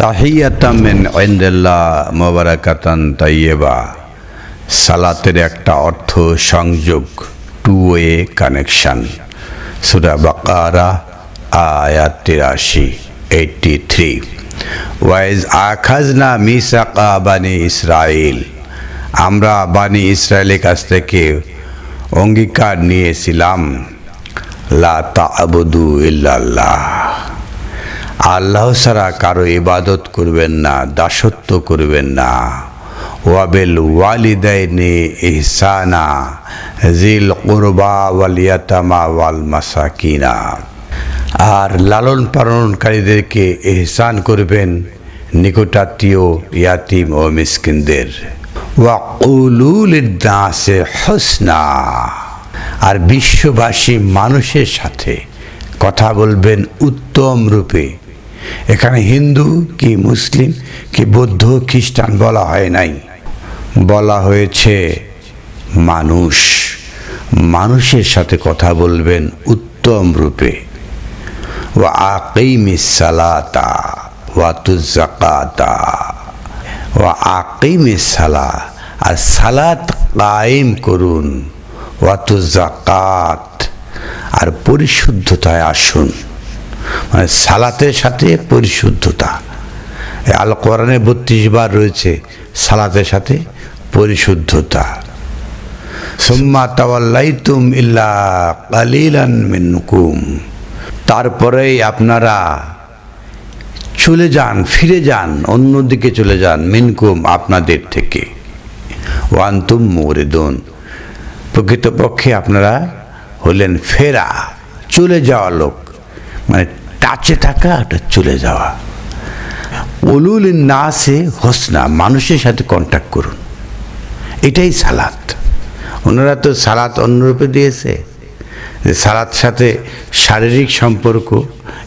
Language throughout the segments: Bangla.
তাহিয়াতাম মিন ইনদিল্লাহ মুবারাকাতান তাইয়্যিবা। সালাতের একটা অর্থ সংযোগ, টু ওয়ে কানেকশন। সূরা বাকারা আয়াত 83। ওয়াইজ আখাযনা মিসাকা বানি ইসরাইল, আমরা বানি ইসরায়েলের কাছ থেকে অঙ্গীকার নিয়েছিলাম, লা তা'বুদু ইল্লাল্লাহ, আল্লাহ ছাড়া কারো ইবাদত করবেন না, দাসত্ব করবেন না। ওয়াবিল ওয়ালিদাইনি ইহসানা জিল কুরবা ওয়াল ইয়াতামা ওয়াল মাসাকিনা, আর লালন পালনকারীদেরকে ইহসান করবেন, নিকটাত্মীয়, ইয়াতিম ও মিসকিনদের। ওয়াকুলু লিন-নাসি হুসনা, আর বিশ্ববাসী মানুষের সাথে কথা বলবেন উত্তম রূপে। এখানে হিন্দু কি মুসলিম কি বৌদ্ধ খ্রিস্টান বলা হয় নাই, বলা হয়েছে মানুষ। মানুষের সাথে কথা বলবেন উত্তম রূপে। ওয়া আকিমিস সালাতা ওয়া তুজ যাকাতা, ওয়া আকিমিস সালাহ, আর সালাত কায়েম করুন, ওয়া তুজ যাকাত, আর পরিশুদ্ধতায় আসুন। মানে সালাতের সাথে পরিশুদ্ধতা। আল কোরআনে 32 বার রয়েছে সালাতের সাথে পরিশুদ্ধতা। সুম্মা তাওয়াল্লাইতুম ইল্লা কালিলান মিনকুম, তারপরেই আপনারা চলে যান, ফিরে যান, অন্যদিকে চলে যান, মিনকুম, আপনাদের থেকে। ওয়ান্তুম মুরিদুন, প্রকৃতপক্ষে আপনারা হলেন ফেরা, চলে যাওয়া লোক, মানে টাচে থাকা, চলে যাওয়া। কুলু লিন-নাসি হুসনা, মানুষের সাথে কন্ট্যাক্ট করুন, এটাই সালাত। ওনারা তো সালাত অন্যরূপে দিয়েছে, যে সালাত সাথে শারীরিক সম্পর্ক।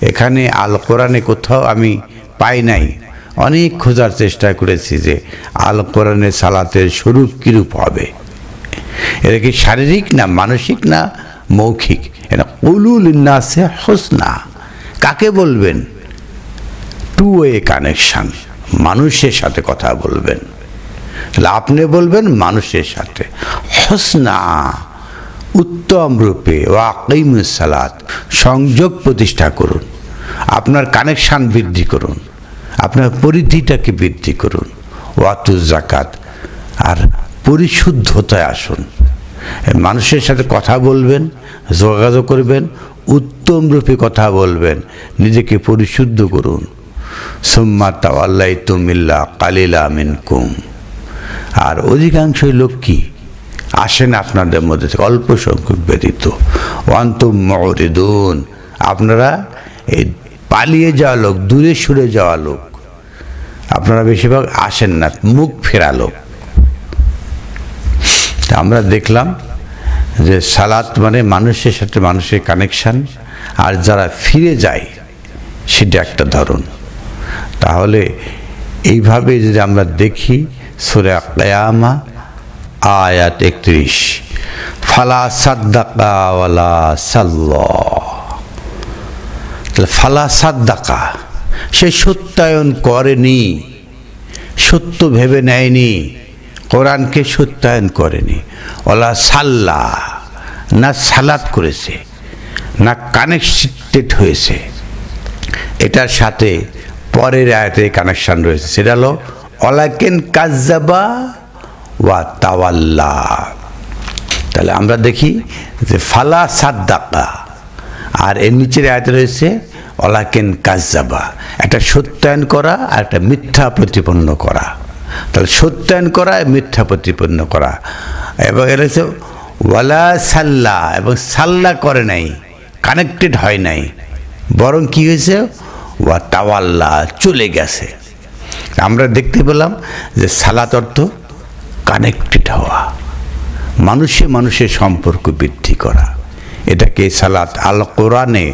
এখানে আল কোরআনে কোথাও আমি পাই নাই। অনেক খোঁজার চেষ্টা করেছি যে আল কোরআনে সালাতের স্বরূপ কীরূপ হবে। এটা কি শারীরিক না মানসিক না মৌখিক? এটা কুলু লিন-নাসি হুসনা, কাকে বলবেন? টু ওয়ে কানেকশন, মানুষের সাথে কথা বলবেন। আপনি বলবেন মানুষের সাথে হুসনা, উত্তম রূপে। ওয়া আকিমিস সালাত, সংযোগ প্রতিষ্ঠা করুন, আপনার কানেকশন বৃদ্ধি করুন, আপনার পরিধিটাকে বৃদ্ধি করুন। ওয়া তুজ যাকাত, আর পরিশুদ্ধতায় আসুন। মানুষের সাথে কথা বলবেন, যোগাযোগ করবেন, উত্তম রূপে কথা বলবেন, নিজেকে পরিশুদ্ধ করুন। সুম্মা তাওয়াল্লাইতুম ইল্লা কালিলা মিনকুম, আর অধিকাংশ লোক কি আসেন আপনাদের মধ্যে থেকে, অল্প সংখ্যক ব্যতীত। ওয়ান্তুম মুরিদুন, আপনারা এই পালিয়ে যাওয়া লোক, দূরে সরে যাওয়া লোক, আপনারা বেশিরভাগ আসেন না, মুখ ফেরা লোক। আমরা দেখলাম যে সালাত মানে মানুষের সাথে মানুষের কানেকশান, আর যারা ফিরে যায় সেটা একটা ধরন। তাহলে এইভাবে যদি আমরা দেখি, সূরা কিয়ামা আয়াত 31, ফালা সাদ্দাকা ওয়ালা সাল্লা, ফালা সাদ্দাকা, সে সত্যায়ন করেনি, সত্য ভেবে নেয়নি, কোরআনকে সত্যায়ন করেনি। ওলা সাল্লা, না সালাত করেছে, না কানেক্টেড হয়েছে। এটার সাথে পরের আয়াতে কানেকশন রয়েছে, সেটা হলো ওয়ালাকিন কাজ্জাবা ওয়া তাওয়াল্লা। তাহলে আমরা দেখি যে ফালা সাদ্দাকা, আর এর নিচের আয়াতে রয়েছে ওয়ালাকিন কাজ্জাবা, একটা সত্যায়ন করা আর একটা মিথ্যা প্রতিপন্ন করা। তাহলে সত্যায়ন করা, মিথ্যা প্রতিপন্ন করা। এবং এটা হচ্ছে ওয়ালা সাল্লা, এবং সাল্লা করে নাই, কানেক্টেড হয় নাই, বরং কি হয়েছে? ওয়া তাওয়াল্লা, চলে গেছে। আমরা দেখতে পেলাম যে সালাত অর্থ কানেক্টেড হওয়া, মানুষে মানুষের সম্পর্ক বৃদ্ধি করা। এটাকে সালাত আল কোরআনে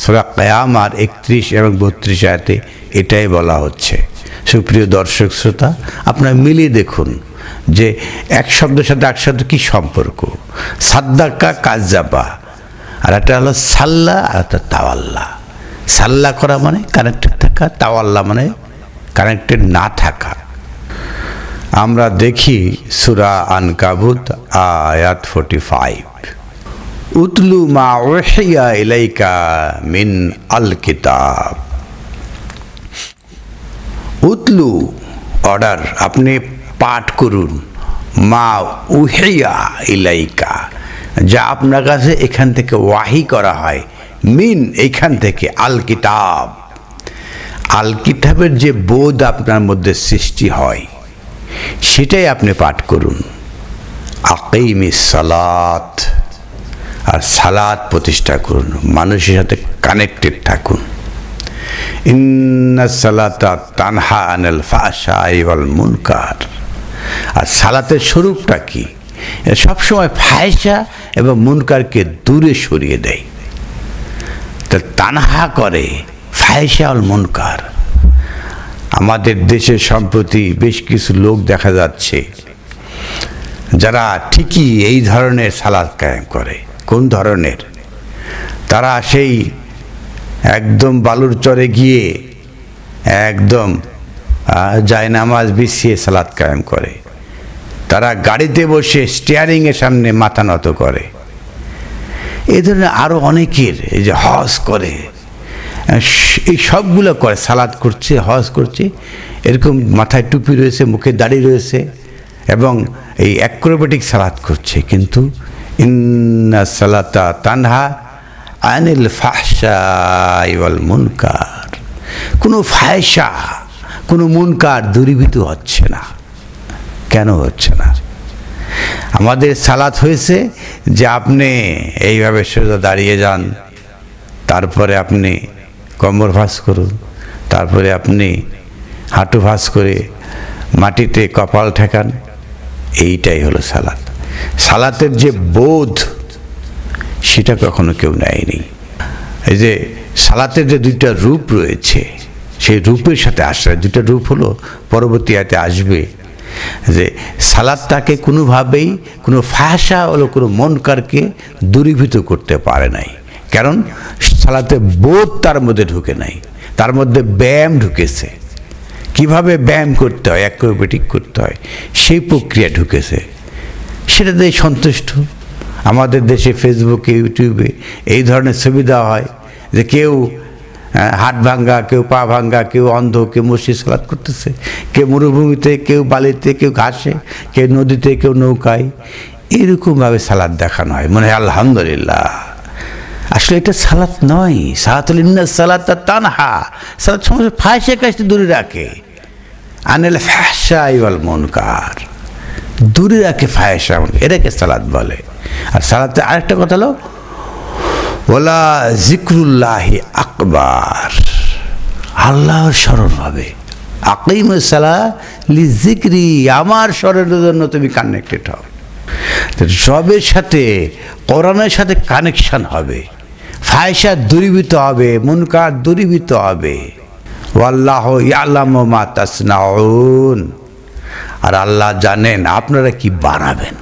সূরা কিয়ামার 31 এবং 32 আয়াতে এটাই বলা হচ্ছে। সুপ্রিয় দর্শক শ্রোতা, আপনারা মিলিয়ে দেখুন যে এক শব্দের সাথে এক শব্দ কী সম্পর্ক। সাদ্দাকা কাজ্জাবা, আর একটা হলো সাল্লা, আর একটা তাওয়াল্লা। সাল্লা করা মানে কানেক্টেড থাকা, তাওয়াল্লা মানে কানেক্টেড না থাকা। আমরা দেখি সূরা আনকাবুত আয়াত 45, উতলু মা উহিয়া ইলাইকা মিন আল কিতাব। উতলু অর্ডার, আপনি পাঠ করুন, মা উহিয়া ইলাইকা, যা আপনার কাছে এখান থেকে ওয়াহি করা হয়, মিন এইখান থেকে, আল কিতাব, আল কিতাবের যে বোধ আপনার মধ্যে সৃষ্টি হয় সেটাই আপনি পাঠ করুন। আকিমিস সালাত, আর সালাত প্রতিষ্ঠা করুন, মানুষের সাথে কানেক্টেড থাকুন। ইন্নাস সালাতা তানহা আনিল ফাহশাই ওয়াল মুনকার। আর সালাতের স্বরূপটা কি? সবসময় ফাহশা এবং মুনকারকে দূরে সরিয়ে দেয়। তা তানহা করে ফাহশা ওয়াল মুনকার। আমাদের দেশে সম্প্রতি বেশ কিছু লোক দেখা যাচ্ছে যারা ঠিকই এই ধরনের সালাত কায়েম করে। কোন ধরনের? তারা সেই একদম বালুর চরে গিয়ে একদম জায়নামাজ বিছিয়ে সালাত কায়েম করে। তারা গাড়িতে বসে স্টিয়ারিংয়ের সামনে মাথা নত করে। এই ধরনের আরও অনেকের, এই যে হজ করে, এই সবগুলো করে, সালাত করছে, হজ করছে, এরকম মাথায় টুপি রয়েছে, মুখে দাড়ি রয়েছে এবং এই অ্যাক্রোবেটিক সালাত করছে। কিন্তু ইন্নাস সালাতা তানহা আনিল ফাহশাই ওয়াল মুনকার, কোনো ফাহশা, কোনো মুনকার দূরীভূত হচ্ছে না। কেন হচ্ছে না? আমাদের সালাত হয়েছে যে আপনি এইভাবে সোজা দাঁড়িয়ে যান, তারপরে আপনি কোমর ভাঁজ করুন, তারপরে আপনি হাঁটু ভাঁজ করে মাটিতে কপাল ঠেকান। এইটাই হলো সালাত। সালাতের যে বোধ সেটা কখনো কেউ নেয়নি। এই যে সালাতের যে দুইটা রূপ রয়েছে, সেই রূপের সাথে আসে, দুইটা রূপ হলো পরবর্তী আয়াতে আসবে, যে সালাদটাকে কোনোভাবেই কোনো ফাহশা হলো কোনো মুনকারকে দূরীভূত করতে পারে নাই। কারণ সালাতে বোধ তার মধ্যে ঢুকে নাই, তার মধ্যে ব্যায়াম ঢুকেছে। কিভাবে ব্যায়াম করতে হয়, অ্যাক্রোবেটিক করতে হয়, সেই প্রক্রিয়া ঢুকেছে। সেটাতে সন্তুষ্ট। আমাদের দেশে ফেসবুকে, ইউটিউবে এই ধরনের সুবিধা হয় যে কেউ হাত ভাঙ্গা, কেউ পা ভাঙ্গা, কেউ অন্ধ, কেউ মসজিদ সালাত করতেছে, কেউ মরুভূমিতে, কেউ বালিতে, কেউ ঘাসে, কেউ নদীতে, কেউ নৌকায়, এরকমভাবে সালাত দেখানো হয়। মনে হয় আলহামদুলিল্লাহ। আসলে এটা সালাত নয়। সালাত হল ইন্নাস সালাতা তানহা, সালাত সমস্ত ফাহশা কাজ দূরে রাখে, আনিল ফাহশাই ওয়াল মুনকার, দূরে রাখে ফাহশা, এটাকে সালাত বলে। আর সালাতে আরেকটা কথা হলো ওয়ালা জিক্রুল্লাহি আকবার, আল্লাহর স্মরণ হবে। আকিমুস সালাহ লিজিক্রি, আমার স্মরণের জন্য তুমি কানেক্টেড হও। রবের সাথে, কোরআনের সাথে কানেকশন হবে, ফাহশা দূরীভূত হবে, মুনকার দূরীভূত হবে। ওয়াল্লাহু ইয়ালামু মা তাসনাউন, আর আল্লাহ জানেন আপনারা কি বানাবেন।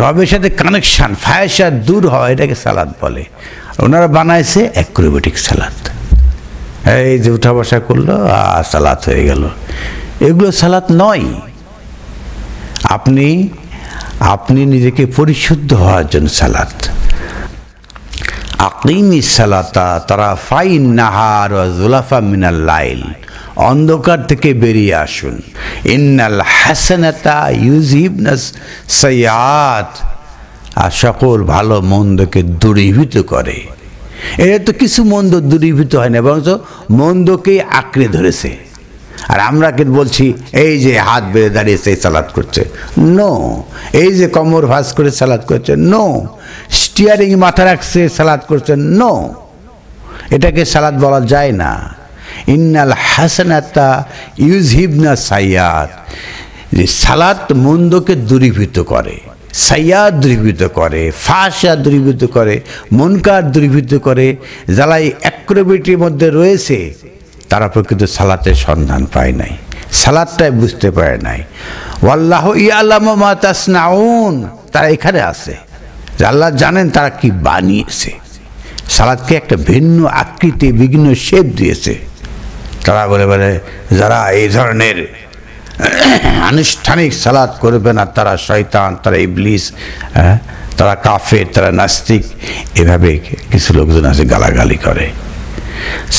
রবের সাথে কানেকশন, ফাহশা দূর হয়, এটাকে সালাত বলে। ওনারা বানাইছে অ্যাক্রোবেটিক সালাত। এই যে উঠা বসা করলো আর সালাত হয়ে গেল, এগুলো সালাত নয়। আপনি নিজেকে পরিশুদ্ধ হওয়ার জন্য সালাত। আকিমিস সালাতা তারাফাইন নাহার ওয়া যুলাফা মিনাল লাইল, অন্ধকার থেকে বেরিয়ে আসুন। ইন্নাল হাসানাতা ইউযহিবনাস সাইয়্যাত, আর সকল ভালো মন্দকে দূরীভূত করে। এরা তো কিছু মন্দ দূরীভূত হয় না, বরঞ্চ মন্দকেই আঁকড়ে ধরেছে। আর আমরা কে বলছি এই যে হাত বেড়ে দাঁড়িয়েছে সালাত করছে, নো। এই যে কোমর ভাঁজ করে সালাত করছে, নো। স্টিয়ারিং মাথা রাখছে সালাত করছে, নো। এটাকে সালাত বলা যায় না। ইন্নাল হাসানাতা ইউযহিবনাস সাইয়্যাত, যে সালাত মন্দকে দূরীভূত করে, সাইয়্যাত দূরীভূত করে, ফাহশা দূরীভূত করে, মুনকার দূরীভূত করে। যারা এই অ্যাক্রোবেটির মধ্যে রয়েছে তারা প্রকৃত সালাতের সন্ধান পায় নাই, সালাতটাই বুঝতে পারে নাই। ওয়াল্লাহু ইয়ালামু মা তাসনাউন, তারা এখানে আছে যে আল্লাহ জানেন তারা কি বানিয়েছে। সালাতকে একটা ভিন্ন আকৃতি, বিভিন্ন শেপ দিয়েছে। তারা বলে যারা এই ধরনের আনুষ্ঠানিক সালাত করবে না তারা শয়তান, তারা ইবলিস, তারা কাফের, তারা নাস্তিক, এভাবে কিছু লোকজন আছে গালাগালি করে।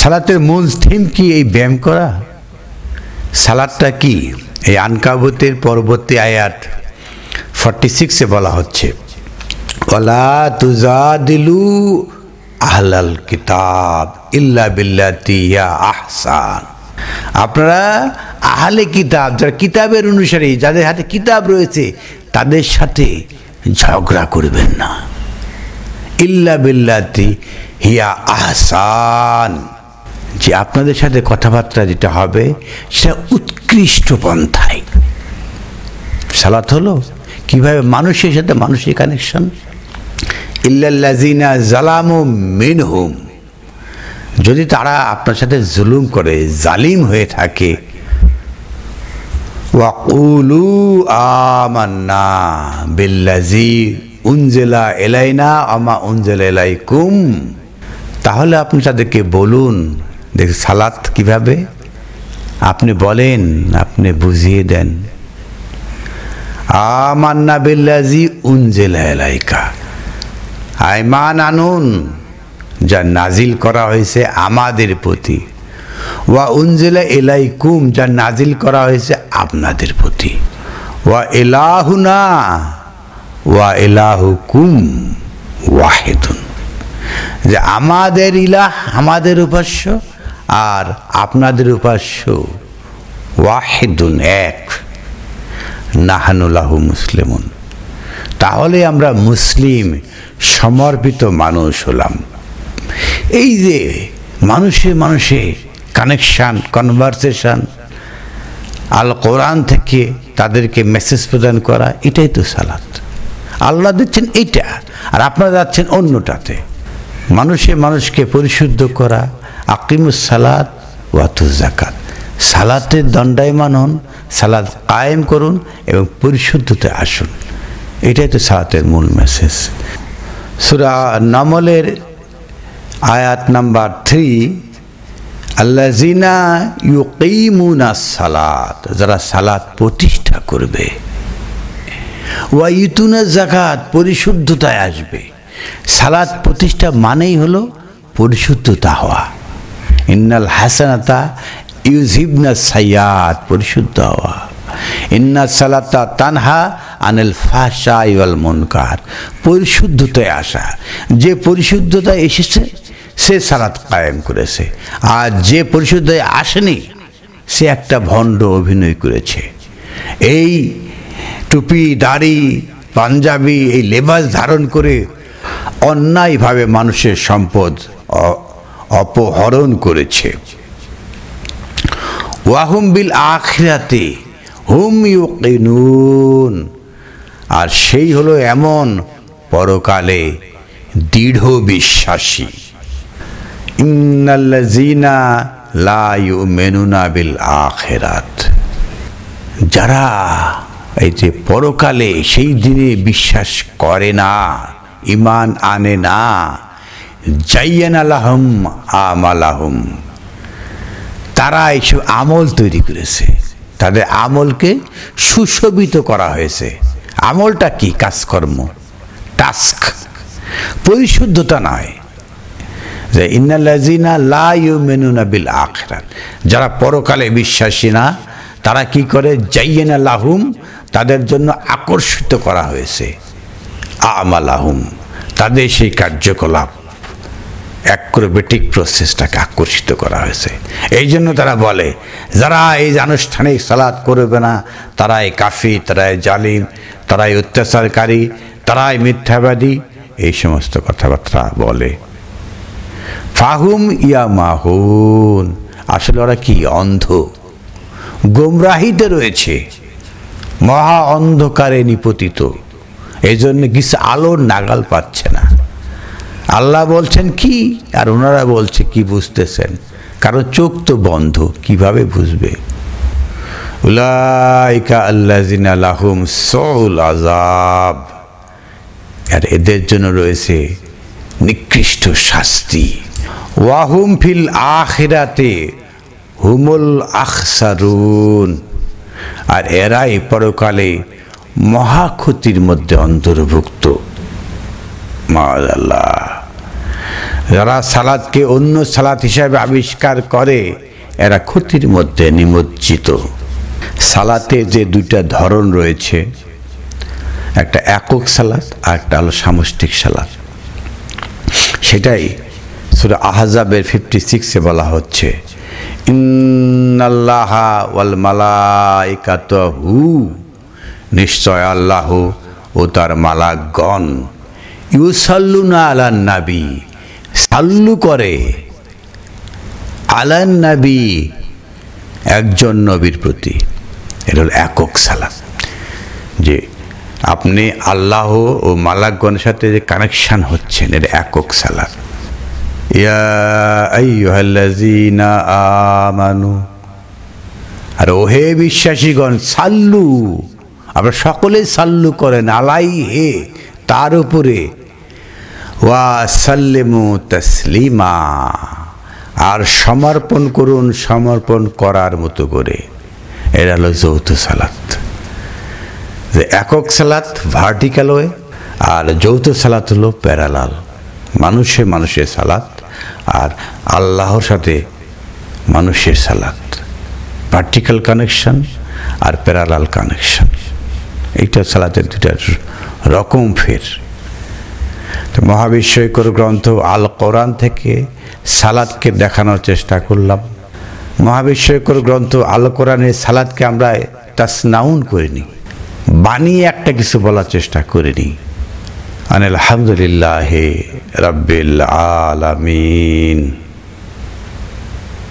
সালাতের মূল থিম কি? এই ব্যায়াম করা। সালাতটা কি? এই আনকাবুতের পরবর্তী আয়াত 46-এ বলা হচ্ছে, ওয়ালা তুজাদিলু আহলাল কিতাব ইল্লা বিল্লাতি হিয়া আহসান। আপনারা আহলে কিতাব, যারা কিতাবের অনুসারী, যাদের হাতে কিতাব রয়েছে, তাদের সাথে ঝগড়া করবেন না। ইল্লা বিল্লাতি হিয়া আহসান, যে আপনাদের সাথে কথাবার্তা যেটা হবে সেটা উৎকৃষ্ট পন্থায়। সালাত হলো কিভাবে মানুষের সাথে মানুষের কানেকশন। ইল্লাল্লাযিনা জালামু মিনহুম, যদি তারা আপনার সাথে জুলুম করে, জালিম হয়ে থাকে, ওয়াকুলু আমান্না বিল্লাযী উনজিলা ইলাইনা আমা উনজিলা ইলাইকুম, তাহলে আপনি তাদেরকে বলুন, দেখ সালাত কিভাবে, আপনি বলেন, আপনি বুঝিয়ে দেন। আমান্না বিল্লাযী উনজিলা ইলাইকা, ঈমান আনুন যা নাজিল করা হয়েছে আমাদের প্রতি, ওয়া উনজিলা ইলাইকুম, যা নাজিল করা হয়েছে আপনাদের প্রতি, ওয়া ইলাহুনা ওয়া ইলাহুকুম ওয়াহিদুন, যে আমাদের ইলাহ, আমাদের উপাস্য, আর আপনাদের উপাস্য ওয়াহিদুন, এক। নাহানু লাহু মুসলিমুন, তাহলে আমরা মুসলিম সমর্পিত মানুষ হলাম। এই যে মানুষে মানুষে কানেকশান, কনভারসেশন, আল কোরআন থেকে তাদেরকে মেসেজ প্রদান করা, এটাই তো সালাত। আল্লাহ দিচ্ছেন এইটা, আর আপনারা যাচ্ছেন অন্যটাতে। মানুষে মানুষকে পরিশুদ্ধ করা, আকিমুস সালাত ওয়াতুজ যাকাত, সালাতের দণ্ডায়মান হন, সালাত কায়েম করুন এবং পরিশুদ্ধতে আসুন। এটাই তো সালাতের মূল মেসেজ। সূরা নামলের আয়াত নাম্বার 3, আল্লাযিনা ইউকিমুনাস সালাত, যারা সালাত প্রতিষ্ঠা করবে, ওয়া ইউতুনাজ যাকাত, পরিশুদ্ধতায় আসবে। সালাত প্রতিষ্ঠা মানেই হলো পরিশুদ্ধতা হওয়া। ইন্নাল হাসানাতা ইউযহিবনাস সাইয়্যাত, পরিশুদ্ধ হওয়া। ইন্নাস সালাতা তানহা আনিল ফাহশাই ওয়াল মুনকার, পরিশুদ্ধতায় আসা। যে পরিশুদ্ধতায় এসেছে সে সালাত কায়েম করেছে, আর যে পরিশুদ্ধতায় আসেনি সে একটা ভণ্ড অভিনয় করেছে। এই টুপি, দাড়ি, পাঞ্জাবি, এই লেবাস ধারণ করে অন্যায়ভাবে মানুষের সম্পদ অপহরণ করেছে। ওয়াহুম বিল আখিরাতি হুম ইউকিনুন, আর সেই হলো এমন পরকালে দৃঢ় বিশ্বাসী। ইন্নাল্লাযিনা লা ইউমিনুনা বিল আখিরাত, যারা এই যে পরকালে সেই দিনে বিশ্বাস করে না, ঈমান আনে না, জায়্যানা লাহুম আমালাহুম, তারা এইসব আমল তৈরি করেছে, তাদের আমলকে সুশোভিত করা হয়েছে। আমলটা কি? কাজকর্ম, টাস্ক, পরিশুদ্ধতা নয়। যে ইন্নাল্লাযিনা লা ইউমিনুনা বিল আখিরাত, যারা পরকালে বিশ্বাসী না, তারা কি করে? জায়্যানা লাহুম, তাদের জন্য আকর্ষিত করা হয়েছে, আমালাহুম, তাদের সেই কার্যকলাপ, অ্যাক্রোবেটিক প্রসেসটাকে আকর্ষিত করা হয়েছে। এই জন্য তারা বলে যারা এই আনুষ্ঠানিক সালাত করবে না তারাই কাফির, তারাই জালিম, তারাই অত্যাচারকারী, তারাই মিথ্যাবাদী, এই সমস্ত কথাবার্তা বলে। ফাহুম ইয়ামাহুন, আসলে ওরা কি? অন্ধ, গোমরাহিতে রয়েছে, মহা অন্ধকারে নিপতিত, এই জন্য কিছু আলোর নাগাল পাচ্ছে না। আল্লাহ বলছেন কি আর ওনারা বলছে কি, বুঝতেছেন? কারণ চোখ তো বন্ধ, কিভাবে বুঝবে? উলাইকা আল্লাযিনা লাহুম সুউল আযাব, আর এদের জন্য রয়েছে নিকৃষ্ট শাস্তি। ওয়াহুম ফিল আখিরাতে হুমুল আখসারুন, আর এরাই পরকালে মহাক্ষতির মধ্যে অন্তর্ভুক্ত। মাআল্লাহ, যারা সালাতকে অন্য সালাত হিসাবে আবিষ্কার করে এরা ক্ষতির মধ্যে নিমজ্জিত। সালাতে যে দুইটা ধরন রয়েছে, একটা একক সালাত আর একটা হলো সামষ্টিক সালাত। সেটাই সূরা আহজাবের 56-এ বলা হচ্ছে, ইন্নাল্লাহা ওয়াল মালাইকাতুহু, নিশ্চয় আল্লাহ ও তার মালাকগণ, ইউসাল্লুনা আলান নবী, সাল্লু করে, আলান নবী, একজন নবীর প্রতি। এটা হল একক সালাত, যে আপনি আল্লাহ ও মালাকগণের সাথে যে কানেকশান হচ্ছেন, এটা একক সালাত। ইয়া আইয়ুহাল্লাযীনা আমানু, আর ওহে বিশ্বাসীগণ, সাল্লু, আপনারা সকলেই সাল্লু করেন, আলাইহি, তার উপরে, ওয়া সাল্লিমু তাসলিমা, আর সমর্পণ করুন সমর্পণ করার মতো করে। এটা হলো যৌথ সালাত। যে একক সালাত ভার্টিক্যাল ওয়ে, আর যৌথ সালাত হলো প্যারালাল, মানুষের সালাত আর আল্লাহর সাথে মানুষের সালাত, vertical connection are parallel connection. এইটা সালাতের দুটা রকম ফের। তো মহাবিশ্বকর গ্রন্থ আল কোরআন থেকে সালাতকে দেখানোর চেষ্টা করলাম। মহাবিশ্বকর গ্রন্থ আল কোরআনের সালাতকে আমরা তাসনাউন করিনি, বানিয়ে একটা কিছু বলার চেষ্টা করিনি। আলহামদুলিল্লাহি রাব্বিল আলামিন।